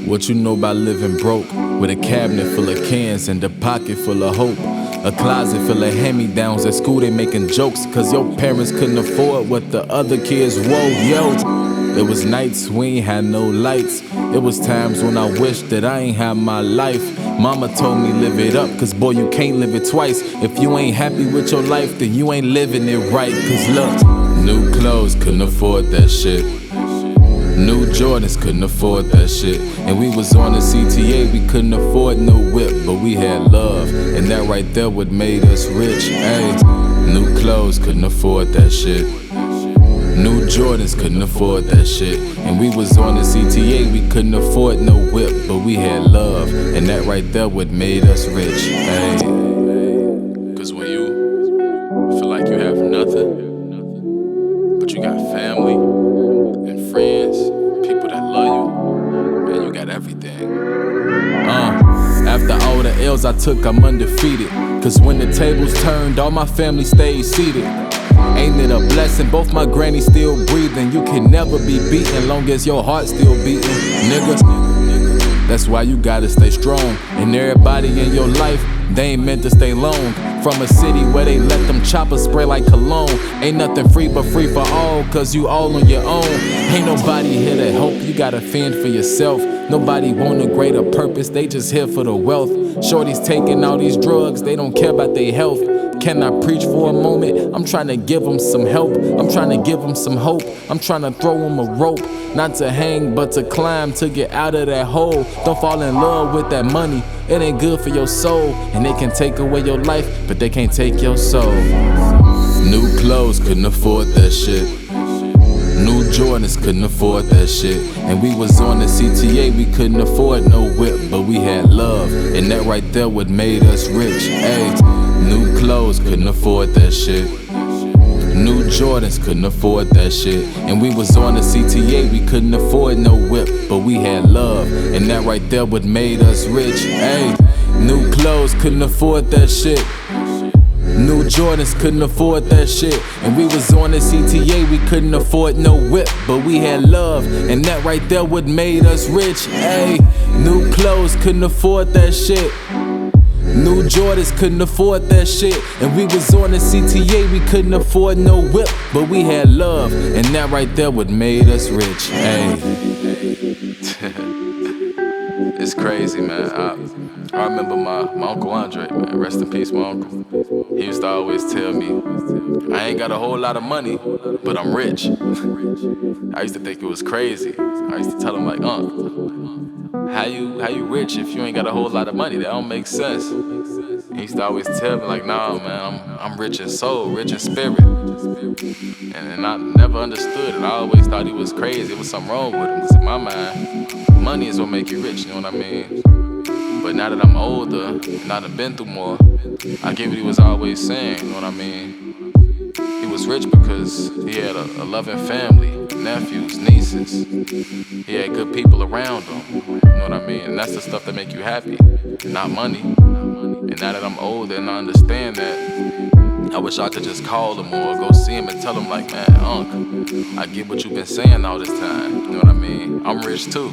What you know about living broke? With a cabinet full of cans and a pocket full of hope. A closet full of hand-me-downs. At school they making jokes cause your parents couldn't afford what the other kids. Whoa, yo. It was nights we ain't had no lights. It was times when I wished that I ain't had my life. Mama told me live it up, cause boy you can't live it twice. If you ain't happy with your life, then you ain't living it right. Cause look, new clothes couldn't afford that shit. New Jordans couldn't afford that shit. And we was on the CTA, we couldn't afford no whip, but we had love, and that right there what made us rich. Ay, new clothes couldn't afford that shit. New Jordans couldn't afford that shit. And we was on the CTA, we couldn't afford no whip, but we had love, and that right there what made us rich. Ay. Cause when you feel like you have nothing, but you got family and friends, people that love you, man, you got everything. After all the L's I took, I'm undefeated. Cause when the tables turned, all my family stayed seated. Ain't it a blessing? Both my grannies still breathing. You can never be beaten long as your heart still beating, nigga. That's why you gotta stay strong. And everybody in your life, they ain't meant to stay long. From a city where they let them choppers spray like cologne. Ain't nothing free but free for all, cause you all on your own. Ain't nobody here to help, you gotta fend for yourself. Nobody want a greater purpose, they just here for the wealth. Shorties taking all these drugs, they don't care about their health. Can I preach for a moment? I'm trying to give them some help. I'm trying to give them some hope. I'm trying to throw them a rope. Not to hang, but to climb, to get out of that hole. Don't fall in love with that money. It ain't good for your soul. And they can take away your life, but they can't take your soul. New clothes couldn't afford that shit. New Jordans couldn't afford that shit. And we was on the CTA, we couldn't afford no whip, but we had love, and that right there what made us rich. Ay. New clothes couldn't afford that shit. New Jordans couldn't afford that shit. And we was on the CTA, we couldn't afford no whip, but we had love, and that right there what made us rich. Ay. New clothes couldn't afford that shit. New Jordans couldn't afford that shit. And we was on the CTA, we couldn't afford no whip, but we had love, and that right there what made us rich. Ay. New clothes couldn't afford that shit. New Jordans couldn't afford that shit. And we was on the CTA, we couldn't afford no whip, but we had love, and that right there what made us rich. Hey. It's crazy, man. I remember my Uncle Andre, man. Rest in peace, my uncle. He used to always tell me, I ain't got a whole lot of money, but I'm rich. I used to think it was crazy. I used to tell him like, how you rich if you ain't got a whole lot of money? That don't make sense. He used to always tell me like, nah, man, I'm rich in soul, rich in spirit. And I never understood it. I always thought he was crazy. There was something wrong with him. Because in my mind, money is what make you rich, you know what I mean? But now that I'm older, and I've been through more, I get what he was always saying, you know what I mean? He was rich because he had a loving family, nephews, nieces. He had good people around him, you know what I mean? And that's the stuff that make you happy, not money. And now that I'm older and I understand that, I wish I could just call him or go see him and tell him like, man, Unc, I get what you've been saying all this time, you know what I mean? I'm rich too.